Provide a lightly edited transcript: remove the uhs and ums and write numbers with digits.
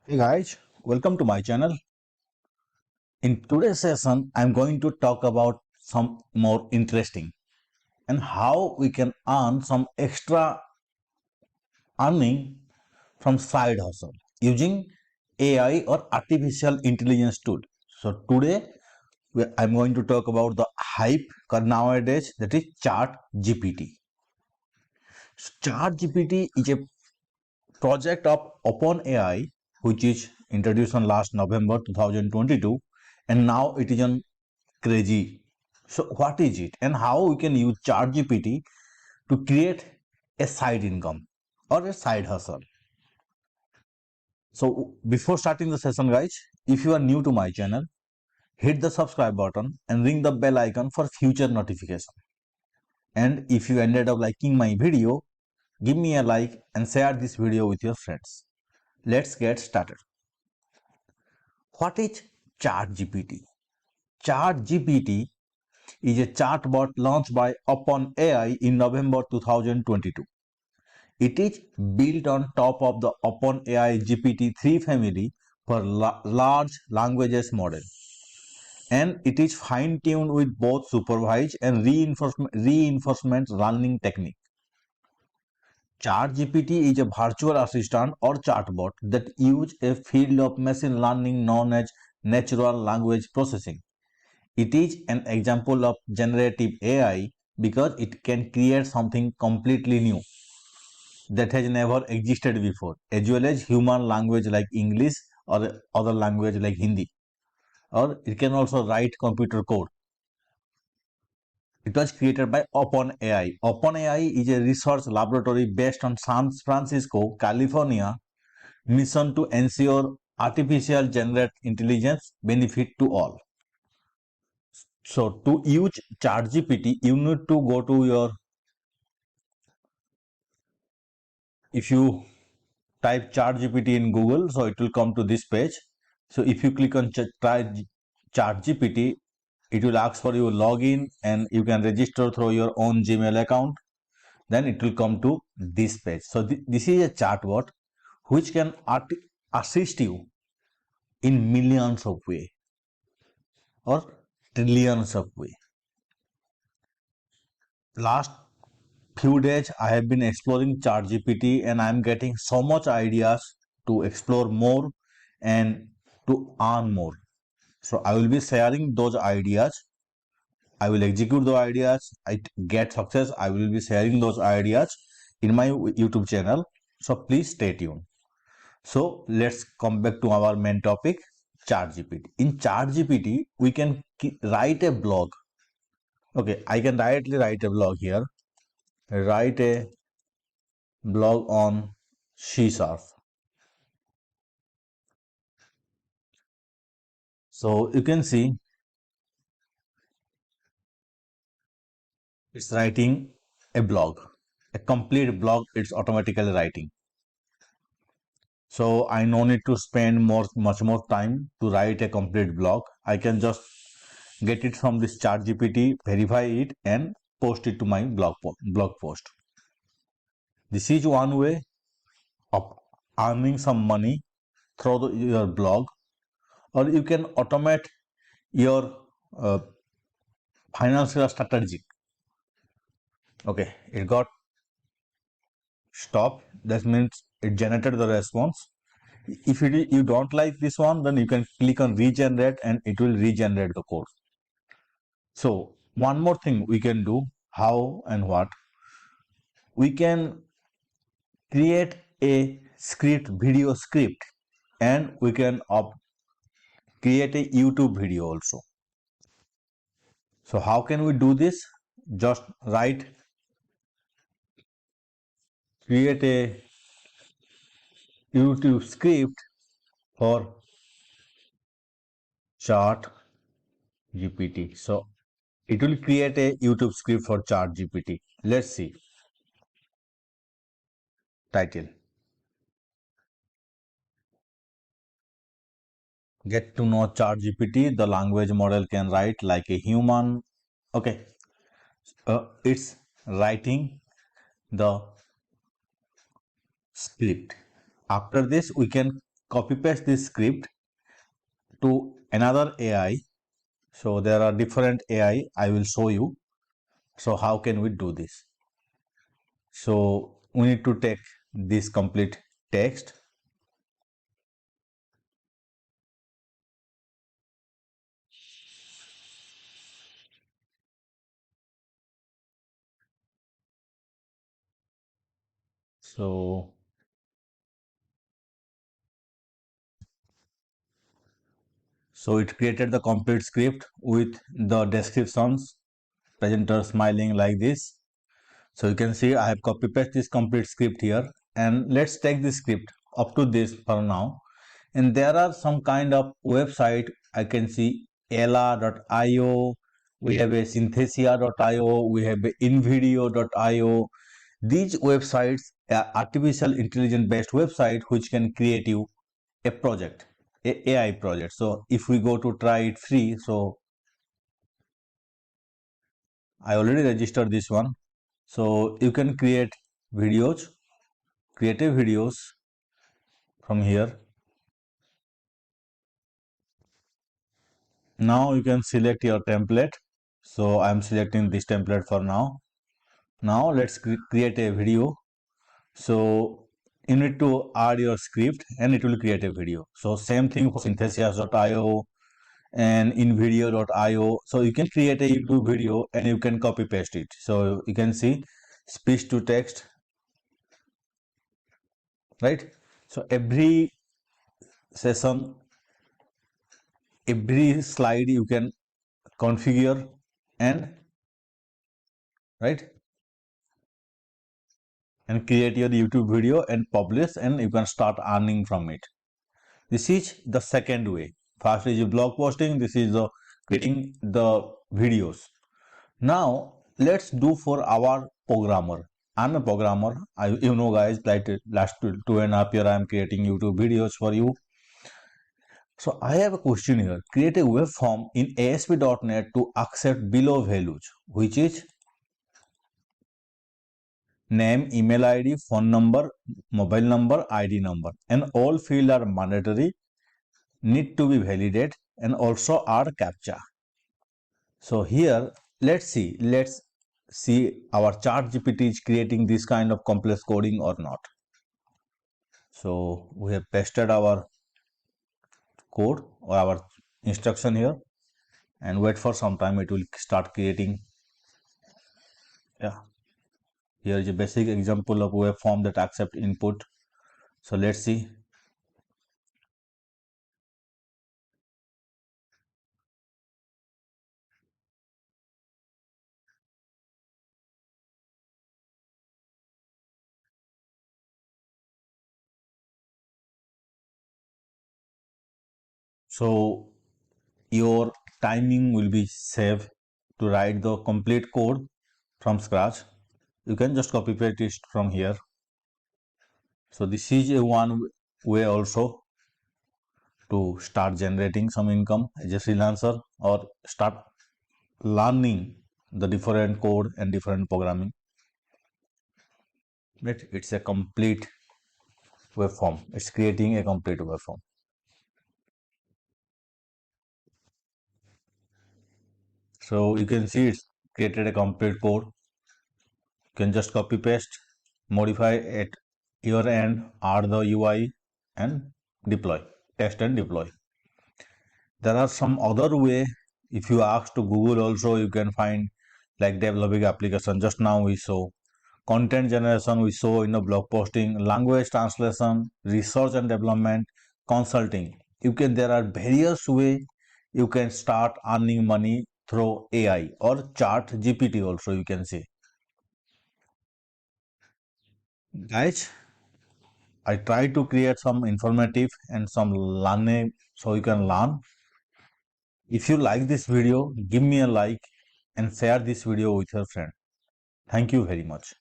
Hey guys, welcome to my channel. In today's session, I'm going to talk about some more interesting and how we can earn some extra earning from side hustle using AI or artificial intelligence tool. So today I'm going to talk about the hype nowadays, that is Chat GPT. Chat GPT is a project of OpenAI, which is introduced on last November 2022, and now it is on crazy. So what is it and how we can use ChatGPT to create a side income or a side hustle? So before starting the session, guys, if you are new to my channel, hit the subscribe button and ring the bell icon for future notification. And if you ended up liking my video, give me a like and share this video with your friends. Let's get started. What is ChatGPT? ChatGPT is a chatbot launched by OpenAI in November 2022. It is built on top of the OpenAI GPT-3 family for large languages model, and it is fine-tuned with both supervised and reinforcement learning technique. ChatGPT is a virtual assistant or chatbot that uses a field of machine learning known as natural language processing. It is an example of generative AI because it can create something completely new that has never existed before, as well as human language like English or other language like Hindi. Or it can also write computer code. It was created by OpenAI. OpenAI is a research laboratory based on San Francisco, California, mission to ensure artificial generate intelligence benefit to all. So to use ChatGPT, you need to go to your, if you type ChatGPT in Google, so it will come to this page. So if you click on try ChatGPT, it will ask for your login and you can register through your own Gmail account. Then it will come to this page. So this is a chatbot which can assist you in millions of ways or trillions of ways. Last few days I have been exploring ChatGPT and I am getting so much ideas to explore more and to earn more. So I will be sharing those ideas. I will execute the ideas. I get success. I will be sharing those ideas in my YouTube channel. So please stay tuned. So let's come back to our main topic, ChatGPT. In ChatGPT, we can write a blog. Okay, I can directly write a blog here. Write a blog on C#. So you can see it's writing a blog, a complete blog. It's automatically writing. So I no need to spend much more time to write a complete blog. I can just get it from this chat GPT, verify it and post it to my blog post. This is one way of earning some money through your blog, or you can automate your financial strategy. Okay, it got stopped. That means it generated the response. If you don't like this one, then you can click on regenerate and it will regenerate the code. So one more thing we can do, how and what, we can create a video script, and we can create a YouTube video also. So how can we do this? Just create a YouTube script for Chat GPT. So it will create a YouTube script for Chat GPT. Let's see. Title: Get to know Chat GPT. The language model can write like a human. Okay, it's writing the script. After this, we can copy paste this script to another AI. So there are different AI. I will show you. So how can we do this? So we need to take this complete text. So it created the complete script with the descriptions, presenter smiling like this. So you can see I have copy pasted this complete script here, and let's take this script up to this for now. And there are some kind of website. I can see ella.io, we have a synthesia.io, we have a invideo.io. These websites are artificial intelligence based website which can create you a project, a AI project. So if we go to try it free, so I already registered this one. So you can create videos, creative videos from here. Now you can select your template. So I'm selecting this template for now. Now let's create a video. So you need to add your script and it will create a video. So same thing for synthesis.io and invideo.io. So you can create a YouTube video and you can copy paste it. So you can see speech to text, right? So every session, every slide you can configure and right and create your YouTube video and publish, and you can start earning from it. This is the second way. First is blog posting. This is the creating the videos. Now let's do for our programmer. I'm a programmer. You know guys, like last 2.5 years I am creating YouTube videos for you. So I have a question here. Create a web form in ASP.NET to accept below values, which is name, email ID, phone number, mobile number, ID number, and all fields are mandatory, need to be validated, and also are captcha. So here, let's see our chat GPT is creating this kind of complex coding or not. So we have pasted our code or our instruction here and wait for some time, it will start creating. Yeah, here is a basic example of web form that accept input. So let's see. So your timing will be saved to write the complete code from scratch. You can just copy paste it from here. So this is a one way also to start generating some income as a freelancer or start learning the different code and different programming. Right? It's a complete web form. It's creating a complete web form. So you can see it's created a complete code. You can just copy paste, modify at your end, add the UI and deploy, test and deploy. There are some other way. If you ask to Google also, you can find like developing application. Just now we saw content generation, we saw in the blog posting, language translation, research and development, consulting. There are various way you can start earning money through AI or chat GPT also, you can say. Guys, I try to create some informative and some learning so you can learn. If you like this video, give me a like and share this video with your friend. Thank you very much.